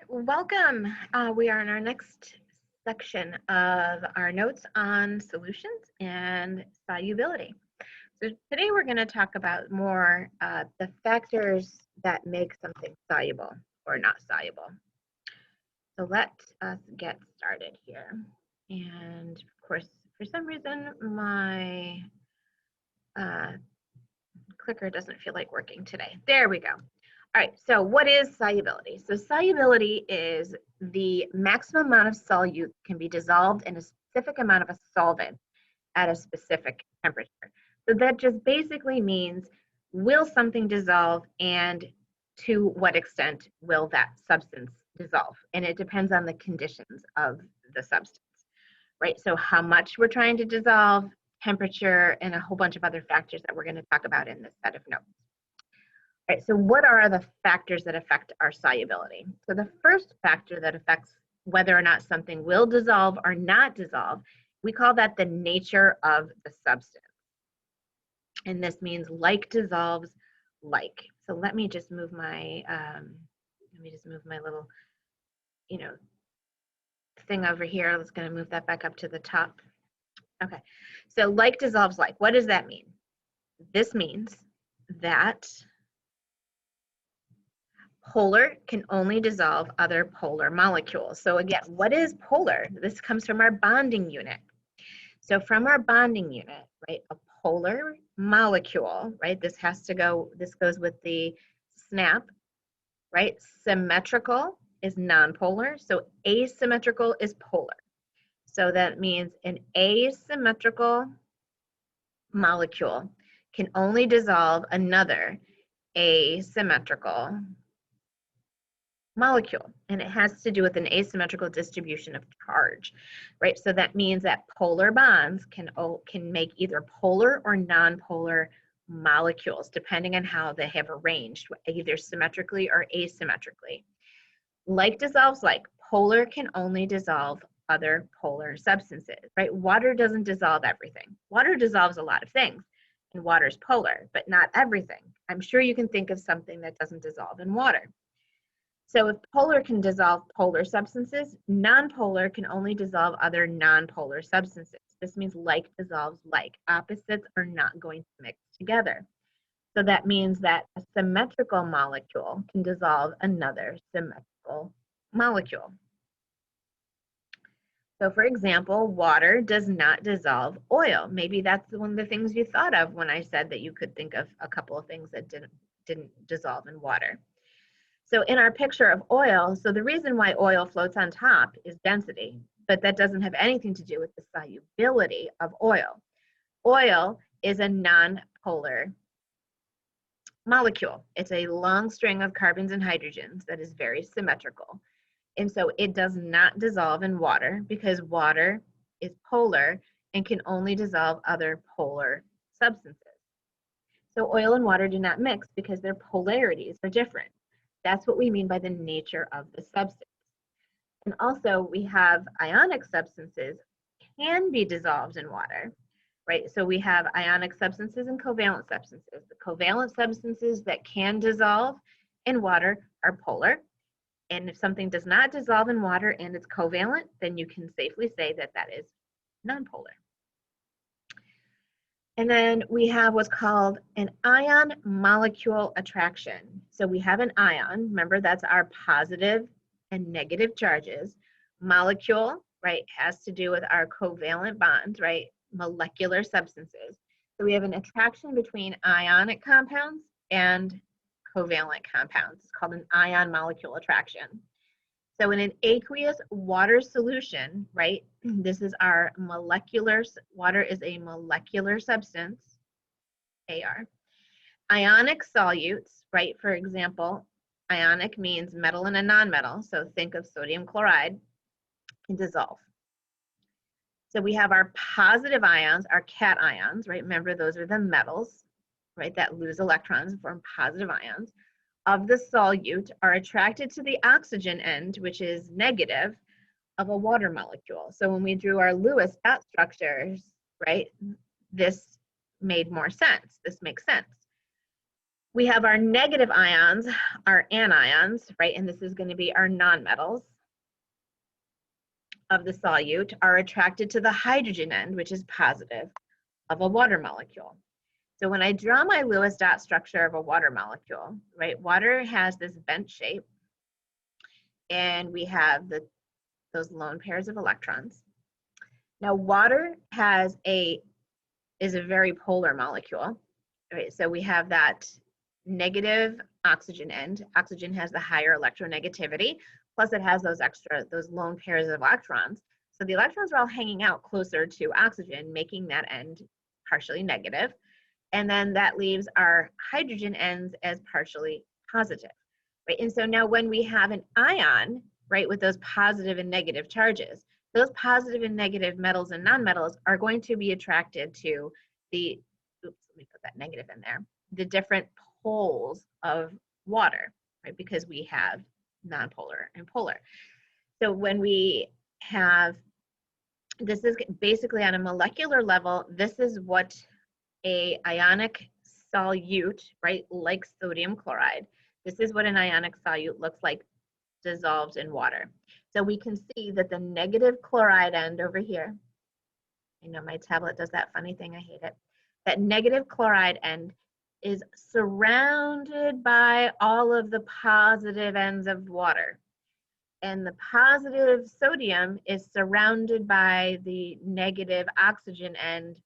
welcome. We are in our next section of our notes on solutions and solubility. So today we're going to talk about more the factors that make something soluble or not soluble. So let us get started here. And of course, for some reason, my clicker doesn't feel like working today. There we go. All right, so what is solubility? So solubility is the maximum amount of solute can be dissolved in a specific amount of a solvent at a specific temperature. So that just basically means, will something dissolve and to what extent will that substance dissolve? And it depends on the conditions of the substance, right? So how much we're trying to dissolve, temperature, and a whole bunch of other factors that we're going to talk about in this set of notes. All right, so what are the factors that affect our solubility? So the first factor that affects whether or not something will dissolve or not dissolve, we call that the nature of the substance. And this means like dissolves like. So let me just move my little, thing over here. Let's going to move that back up to the top. Okay, so like dissolves like. What does that mean? This means that polar can only dissolve other polar molecules. So again, what is polar? This comes from our bonding unit. So from our bonding unit, right, a polar molecule, right, this goes with the SNAP, right? Symmetrical is nonpolar, so asymmetrical is polar. So that means an asymmetrical molecule can only dissolve another asymmetrical molecule, and it has to do with an asymmetrical distribution of charge, right? So that means that polar bonds can make either polar or nonpolar molecules, depending on how they have arranged, either symmetrically or asymmetrically. Like dissolves like. Polar can only dissolve other polar substances, right? Water doesn't dissolve everything. Water dissolves a lot of things, and water is polar, but not everything. I'm sure you can think of something that doesn't dissolve in water. So if polar can dissolve polar substances, nonpolar can only dissolve other nonpolar substances. This means like dissolves like. Opposites are not going to mix together. So that means that a symmetrical molecule can dissolve another symmetrical molecule. So for example, water does not dissolve oil. Maybe that's one of the things you thought of when I said that you could think of a couple of things that didn't dissolve in water. So in our picture of oil, so the reason why oil floats on top is density, but that doesn't have anything to do with the solubility of oil. Oil is a non-polar molecule. It's a long string of carbons and hydrogens that is very symmetrical. And so it does not dissolve in water because water is polar and can only dissolve other polar substances. So oil and water do not mix because their polarities are different. That's what we mean by the nature of the substance. And also we have ionic substances can be dissolved in water, right? So we have ionic substances and covalent substances. The covalent substances that can dissolve in water are polar. And if something does not dissolve in water and it's covalent, then you can safely say that that is nonpolar. And then we have what's called an ion molecule attraction. So we have an ion, remember that's our positive and negative charges. Molecule, right, has to do with our covalent bonds, right, molecular substances. So we have an attraction between ionic compounds and covalent compounds. It's called an ion molecule attraction. So in an aqueous water solution, right, this is our water is a molecular substance, AR. Ionic solutes, right, for example, ionic means metal and a nonmetal, so think of sodium chloride, can dissolve. So we have our positive ions, our cations, right, remember those are the metals, right, that lose electrons and form positive ions. Of the solute are attracted to the oxygen end, which is negative, of a water molecule. So when we drew our Lewis dot structures, right, this made more sense. This makes sense. We have our negative ions, our anions, right? And this is going to be our nonmetals of the solute, are attracted to the hydrogen end, which is positive, of a water molecule. So when I draw my Lewis dot structure of a water molecule, right, water has this bent shape, and we have those lone pairs of electrons. Now water is a very polar molecule, right? So we have that negative oxygen end. Oxygen has the higher electronegativity, plus it has those lone pairs of electrons. So the electrons are all hanging out closer to oxygen, making that end partially negative. And then that leaves our hydrogen ends as partially positive, right? And so now when we have an ion, right, with those positive and negative charges, those positive and negative metals and nonmetals are going to be attracted to the, oops, let me put that negative in there, the different poles of water, right, because we have nonpolar and polar. So when we have, this is basically on a molecular level, this is what a ionic solute, right, like sodium chloride, this is what an ionic solute looks like dissolved in water. So we can see that the negative chloride end over here, I know my tablet does that funny thing, I hate it. That negative chloride end is surrounded by all of the positive ends of water. And the positive sodium is surrounded by the negative oxygen end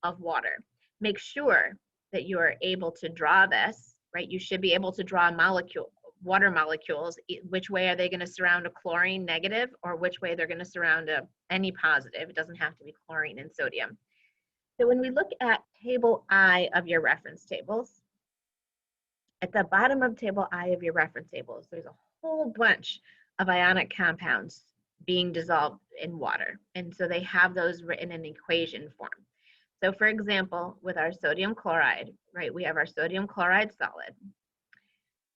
of water. Make sure that you are able to draw this, right? You should be able to draw water molecules. Which way are they going to surround a chlorine negative, or which way they're going to surround any positive? It doesn't have to be chlorine and sodium. So when we look at table I of your reference tables, at the bottom of table I of your reference tables, there's a whole bunch of ionic compounds being dissolved in water. And so they have those written in equation form. So for example, with our sodium chloride, right, we have our sodium chloride solid.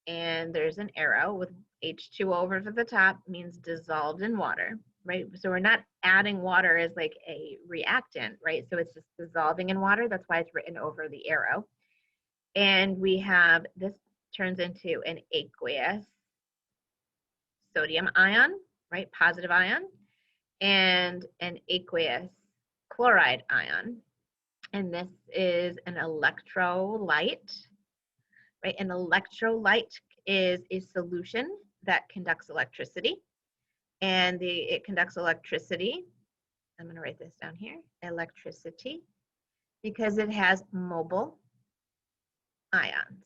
And there's an arrow with H2O over to the top, means dissolved in water, right? So we're not adding water as like a reactant, right? So it's just dissolving in water. That's why it's written over the arrow. And we have, this turns into an aqueous sodium ion, right? Positive ion, and an aqueous chloride ion. And this is an electrolyte, right? An electrolyte is a solution that conducts electricity. And it conducts electricity, I'm going to write this down here, electricity, because it has mobile ions.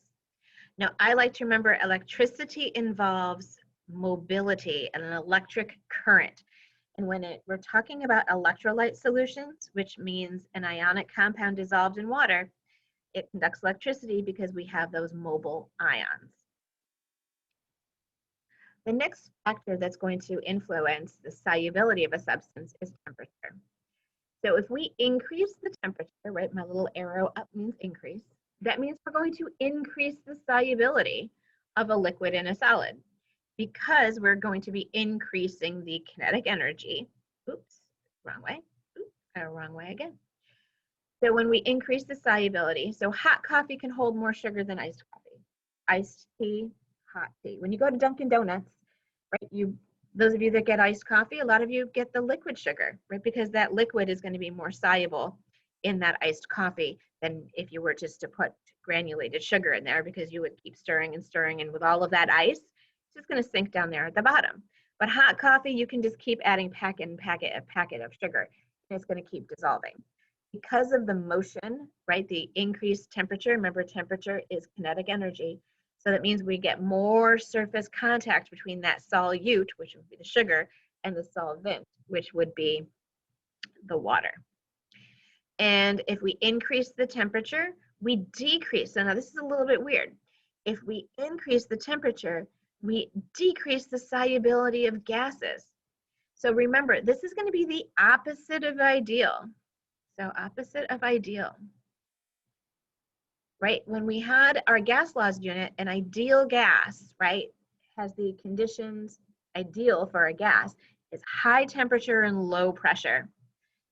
Now, I like to remember electricity involves mobility and an electric current. And when we're talking about electrolyte solutions, which means an ionic compound dissolved in water, it conducts electricity because we have those mobile ions. The next factor that's going to influence the solubility of a substance is temperature. So if we increase the temperature, right, my little arrow up means increase, that means we're going to increase the solubility of a liquid in a solid, because we're going to be increasing the kinetic energy. Oops, wrong way. Oops, wrong way again. So when we increase the solubility, so hot coffee can hold more sugar than iced coffee. Iced tea, hot tea. When you go to Dunkin' Donuts, right, those of you that get iced coffee, a lot of you get the liquid sugar, right? Because that liquid is going to be more soluble in that iced coffee than if you were just to put granulated sugar in there, because you would keep stirring and stirring, and with all of that ice, it's just going to sink down there at the bottom. But hot coffee, you can just keep adding packet of sugar, and it's going to keep dissolving. Because of the motion, right, the increased temperature, remember temperature is kinetic energy, so that means we get more surface contact between that solute, which would be the sugar, and the solvent, which would be the water. And if we increase the temperature, we decrease. So now this is a little bit weird. If we increase the temperature, we decrease the solubility of gases. So remember, this is going to be the opposite of ideal. So opposite of ideal, right? When we had our gas laws unit, an ideal gas, right, has the conditions ideal for a gas is high temperature and low pressure.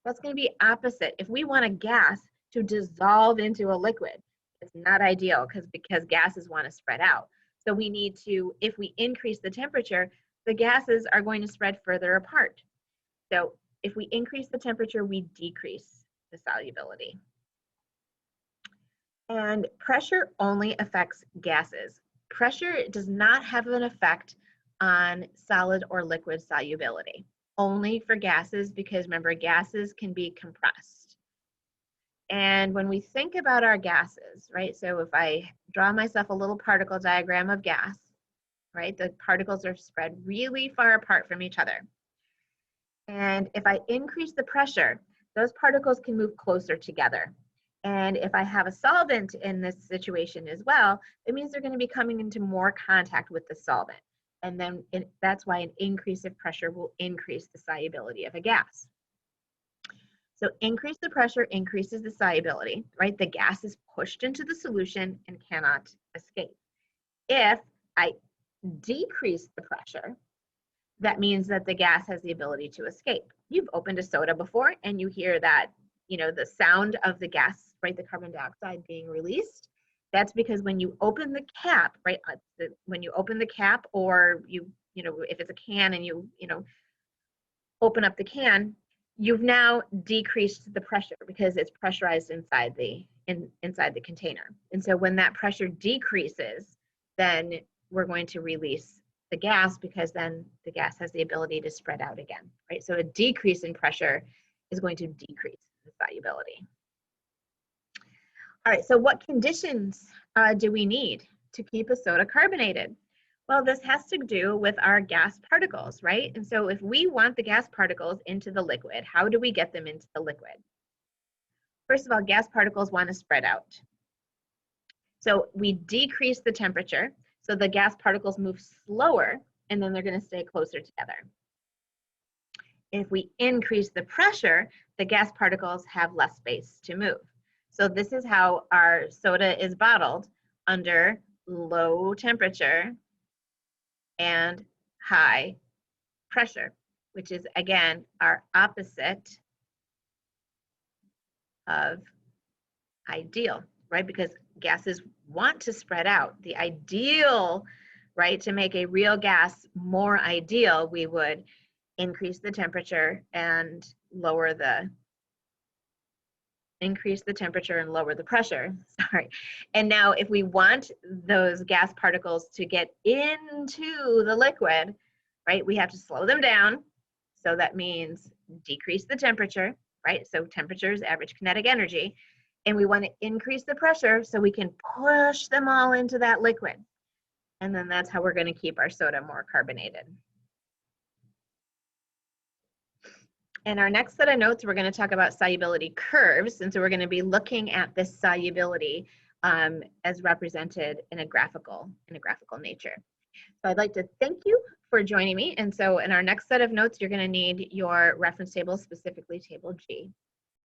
That's going to be opposite. If we want a gas to dissolve into a liquid, it's That's not ideal because gases want to spread out. So we need to, if we increase the temperature, the gases are going to spread further apart. So if we increase the temperature, we decrease the solubility. And pressure only affects gases. Pressure does not have an effect on solid or liquid solubility, only for gases, because remember, gases can be compressed. And when we think about our gases, right, so if I draw myself a little particle diagram of gas, right, the particles are spread really far apart from each other. And if I increase the pressure, those particles can move closer together. And if I have a solvent in this situation as well, it means they're going to be coming into more contact with the solvent. And then that's why an increase of pressure will increase the solubility of a gas. So increase the pressure increases the solubility, right? The gas is pushed into the solution and cannot escape. If I decrease the pressure, that means that the gas has the ability to escape. You've opened a soda before and you hear that, you know, the sound of the gas, right, the carbon dioxide being released. That's because when you open the cap, right, when you open the cap, or you know, if it's a can and you open up the can, you've now decreased the pressure because it's pressurized inside the container. And so when that pressure decreases, then we're going to release the gas, because then the gas has the ability to spread out again, right? So a decrease in pressure is going to decrease the solubility. All right, so what conditions do we need to keep a soda carbonated? Well, this has to do with our gas particles, right? And so if we want the gas particles into the liquid, how do we get them into the liquid? First of all, gas particles want to spread out. So we decrease the temperature, so the gas particles move slower, and then they're going to stay closer together. If we increase the pressure, the gas particles have less space to move. So this is how our soda is bottled, under low temperature and high pressure, which is, again, our opposite of ideal, right? Because gases want to spread out. The ideal, right, to make a real gas more ideal, we would increase the temperature and lower the pressure. Sorry. And now if we want those gas particles to get into the liquid, right, we have to slow them down. So that means decrease the temperature, right? So temperature is average kinetic energy. And we want to increase the pressure so we can push them all into that liquid. And then that's how we're going to keep our soda more carbonated. In our next set of notes, we're going to talk about solubility curves. And so we're going to be looking at this solubility as represented in a graphical nature. So I'd like to thank you for joining me. And so in our next set of notes, you're going to need your reference table, specifically table G.